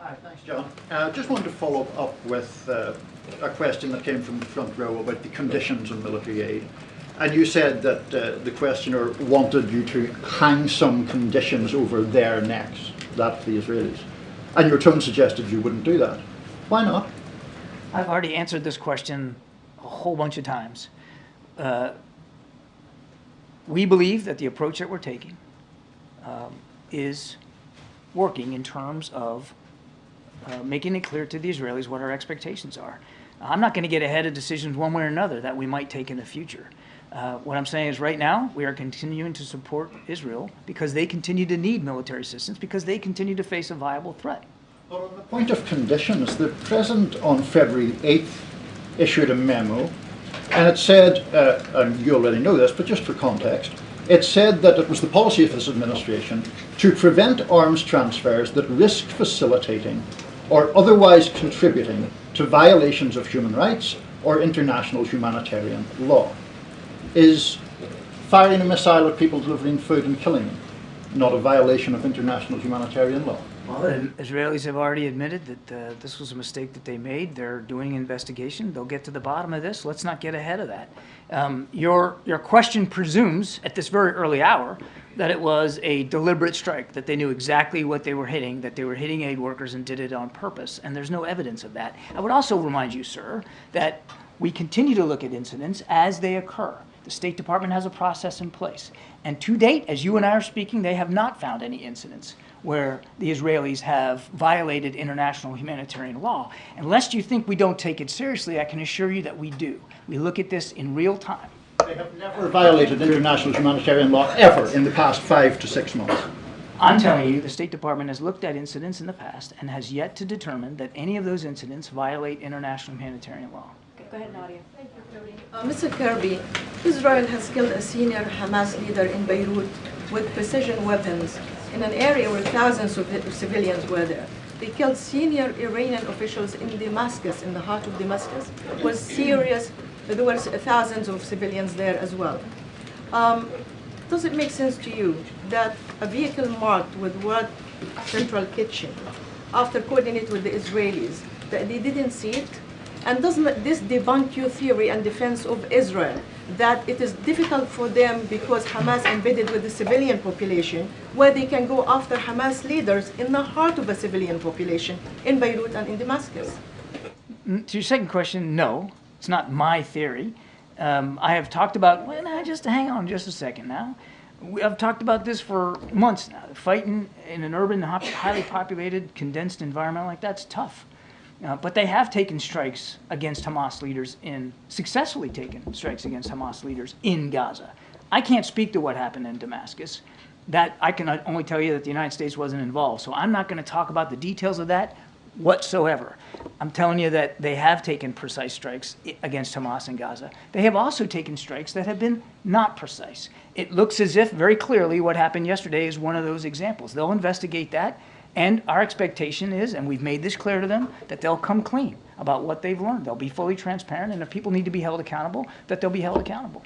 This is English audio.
Hi, thanks, John. Just wanted to follow up with a question that came from the front row about the conditions on military aid. And you said that the questioner wanted you to hang some conditions over their necks, that's the Israelis. And your tone suggested you wouldn't do that. Why not? I've already answered this question a whole bunch of times. We believe that the approach that we're taking is working in terms of making it clear to the Israelis what our expectations are. I'm not going to get ahead of decisions one way or another that we might take in the future. What I'm saying is right now we are continuing to support Israel because they continue to need military assistance, because they continue to face a viable threat. Well, on the point of conditions, the President on February 8th issued a memo, and it said, and you already know this, but just for context, it said that it was the policy of this administration to prevent arms transfers that risk facilitating or otherwise contributing to violations of human rights or international humanitarian law. Is firing a missile at people delivering food and killing them not a violation of international humanitarian law? Well, the Israelis have already admitted that this was a mistake that they made. They're doing an investigation. They'll get to the bottom of this. Let's not get ahead of that. Your question presumes, at this very early hour, that it was a deliberate strike, that they knew exactly what they were hitting, that they were hitting aid workers and did it on purpose, and there's no evidence of that. I would also remind you, sir, that we continue to look at incidents as they occur. The State Department has a process in place. And to date, as you and I are speaking, they have not found any incidents where the Israelis have violated international humanitarian law. And lest you think we don't take it seriously, I can assure you that we do. We look at this in real time. They have never violated international humanitarian law ever in the past 5 to 6 months. I'm telling you, the State Department has looked at incidents in the past and has yet to determine that any of those incidents violate international humanitarian law. Go ahead, Nadia. Thank you, Kirby. Mr. Kirby, Israel has killed a senior Hamas leader in Beirut with precision weapons in an area where thousands of civilians were there. They killed senior Iranian officials in Damascus, in the heart of Damascus. It was serious. There were thousands of civilians there as well. Does it make sense to you that a vehicle marked with word Central Kitchen, after coordinating with the Israelis, that they didn't see it? And doesn't this debunk your theory and defense of Israel, that it is difficult for them because Hamas embedded with the civilian population, where they can go after Hamas leaders in the heart of a civilian population in Beirut and in Damascus? To your second question, no, it's not my theory. I have talked about, well, now, just hang on just a second now. I've talked about this for months now. Fighting in an urban, highly populated, condensed environment like that's tough. But they have taken strikes against Hamas leaders successfully taken strikes against Hamas leaders in Gaza. I can't speak to what happened in Damascus. That I can only tell you that the United States wasn't involved. So I'm not going to talk about the details of that whatsoever. I'm telling you that they have taken precise strikes against Hamas in Gaza. They have also taken strikes that have been not precise. It looks as if very clearly what happened yesterday is one of those examples. They'll investigate that. And our expectation is, and we've made this clear to them, that they'll come clean about what they've learned. They'll be fully transparent, and if people need to be held accountable, that they'll be held accountable.